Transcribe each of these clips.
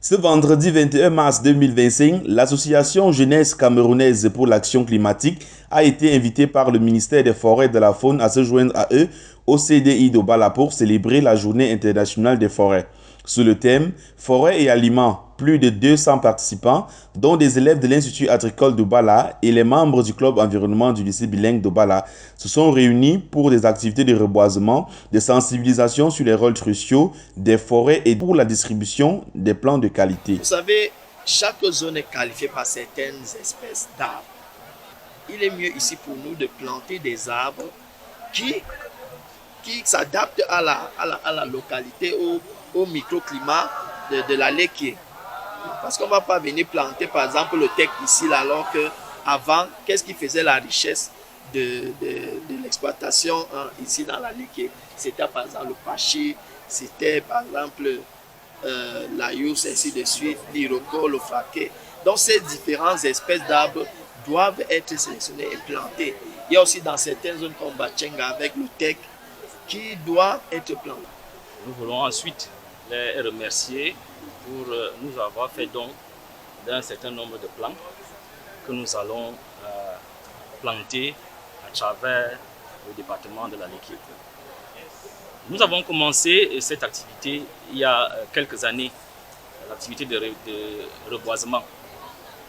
Ce vendredi 21 mars 2025, l'association Jeunesse camerounaise pour l'action climatique a été invitée par le ministère des Forêts et de la Faune à se joindre à eux au CDI d'Obala pour célébrer la Journée internationale des forêts. Sous le thème Forêts et aliments, plus de 200 participants, dont des élèves de l'Institut agricole d'Obala et les membres du club environnement du lycée bilingue d'Obala, se sont réunis pour des activités de reboisement, de sensibilisation sur les rôles cruciaux des forêts et pour la distribution des plants de qualité. Vous savez, chaque zone est qualifiée par certaines espèces d'arbres. Il est mieux ici pour nous de planter des arbres qui s'adaptent à la localité, au microclimat de la Léquié. Parce qu'on ne va pas venir planter par exemple le teck ici, là, alors qu'avant, qu'est-ce qui faisait la richesse de l'exploitation ici dans la Léquié? C'était par exemple le pachi, c'était par exemple l'aïus, ainsi de suite, l'iroko, le fraqué. Donc ces différentes espèces d'arbres doivent être sélectionnées et plantées. Il y a aussi dans certaines zones comme Bachenga avec le teck qui doit être planté. Nous voulons ensuite les remercier pour nous avoir fait don d'un certain nombre de plants que nous allons planter à travers le département de la Léquié. Nous avons commencé cette activité il y a quelques années, l'activité de reboisement.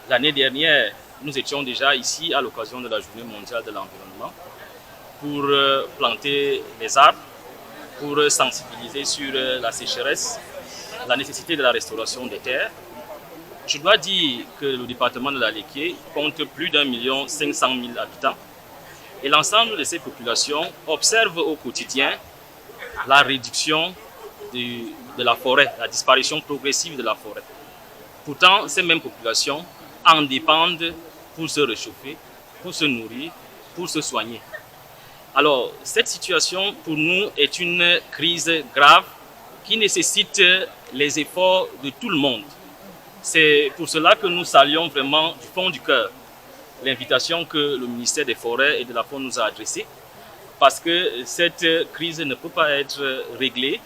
L'année dernière, nous étions déjà ici à l'occasion de la Journée mondiale de l'environnement pour planter les arbres, pour sensibiliser sur la sécheresse, la nécessité de la restauration des terres. Je dois dire que le département de la Léquié compte plus d'1,5 million habitants et l'ensemble de ces populations observent au quotidien la réduction de la forêt, la disparition progressive de la forêt. Pourtant, ces mêmes populations en dépendent pour se réchauffer, pour se nourrir, pour se soigner. Alors, cette situation pour nous est une crise grave qui nécessite les efforts de tout le monde. C'est pour cela que nous saluons vraiment du fond du cœur l'invitation que le ministère des Forêts et de la Faune nous a adressée, parce que cette crise ne peut pas être réglée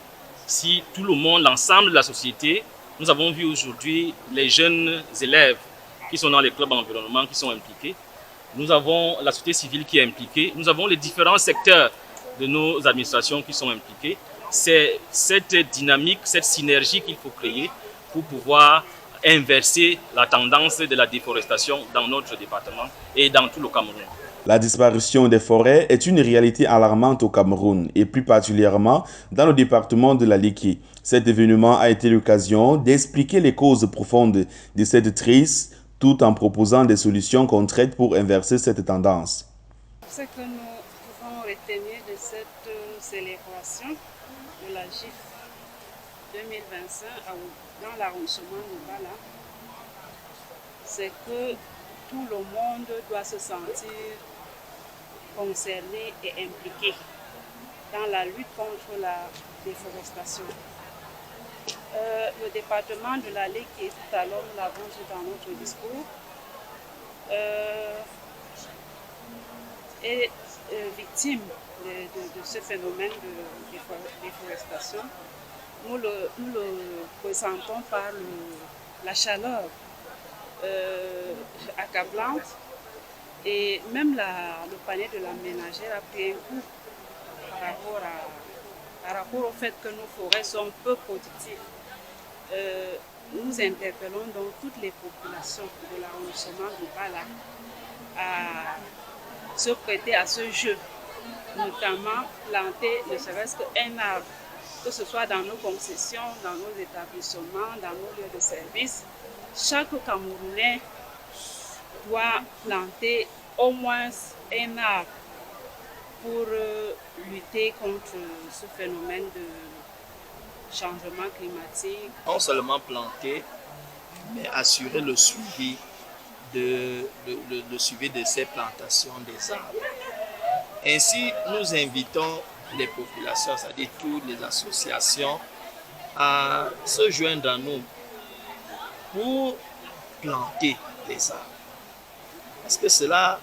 si tout le monde, l'ensemble de la société, nous avons vu aujourd'hui les jeunes élèves qui sont dans les clubs environnement, qui sont impliqués. Nous avons la société civile qui est impliquée. Nous avons les différents secteurs de nos administrations qui sont impliqués. C'est cette dynamique, cette synergie qu'il faut créer pour pouvoir inverser la tendance de la déforestation dans notre département et dans tout le Cameroun. La disparition des forêts est une réalité alarmante au Cameroun et plus particulièrement dans le département de la Léquié. Cet événement a été l'occasion d'expliquer les causes profondes de cette crise tout en proposant des solutions concrètes pour inverser cette tendance. Ce que nous pouvons retenir de cette célébration de la GIF 2025 dans l'arrondissement d'Obala, c'est que tout le monde doit se sentir concerné et impliqué dans la lutte contre la déforestation. Le département de la Léquié, tout à l'heure nous l'avons dit dans notre discours, est victime de ce phénomène de déforestation. Nous le ressentons par la chaleur accablante et même le panier de la ménagère a pris un coup par rapport au fait que nos forêts sont peu productives. Nous interpellons donc toutes les populations de l'arrondissement d'Obala à se prêter à ce jeu, notamment planter ne serait-ce qu'un arbre, que ce soit dans nos concessions, dans nos établissements, dans nos lieux de service. Chaque Camerounais doit planter au moins un arbre pour lutter contre ce phénomène de changement climatique. Non seulement planter, mais assurer le suivi de ces plantations des arbres. Ainsi, nous invitons les populations, c'est-à-dire toutes les associations, à se joindre à nous pour planter les arbres. Parce que cela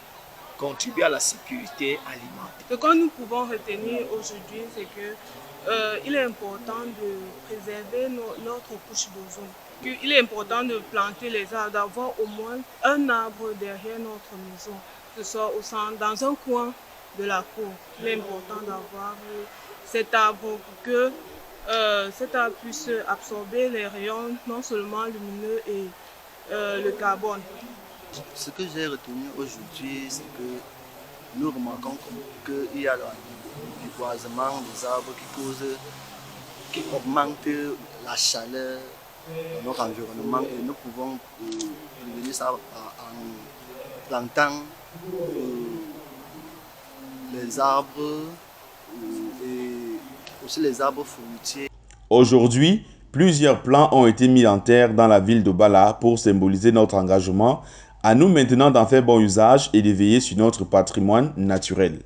contribuer à la sécurité alimentaire. Ce que nous pouvons retenir aujourd'hui, c'est qu'il est important de préserver notre couche d'ozone. Il est important de planter les arbres, d'avoir au moins un arbre derrière notre maison, que ce soit au centre, dans un coin de la cour. Il est important d'avoir cet arbre pour que cet arbre puisse absorber les rayons non seulement lumineux et le carbone. Ce que j'ai retenu aujourd'hui, c'est que nous remarquons qu'il y a le déboisement des arbres qui augmente la chaleur de notre environnement et nous pouvons prévenir ça en plantant les arbres et aussi les arbres fruitiers. Aujourd'hui, plusieurs plans ont été mis en terre dans la ville de Bala pour symboliser notre engagement. À nous maintenant d'en faire bon usage et de veiller sur notre patrimoine naturel.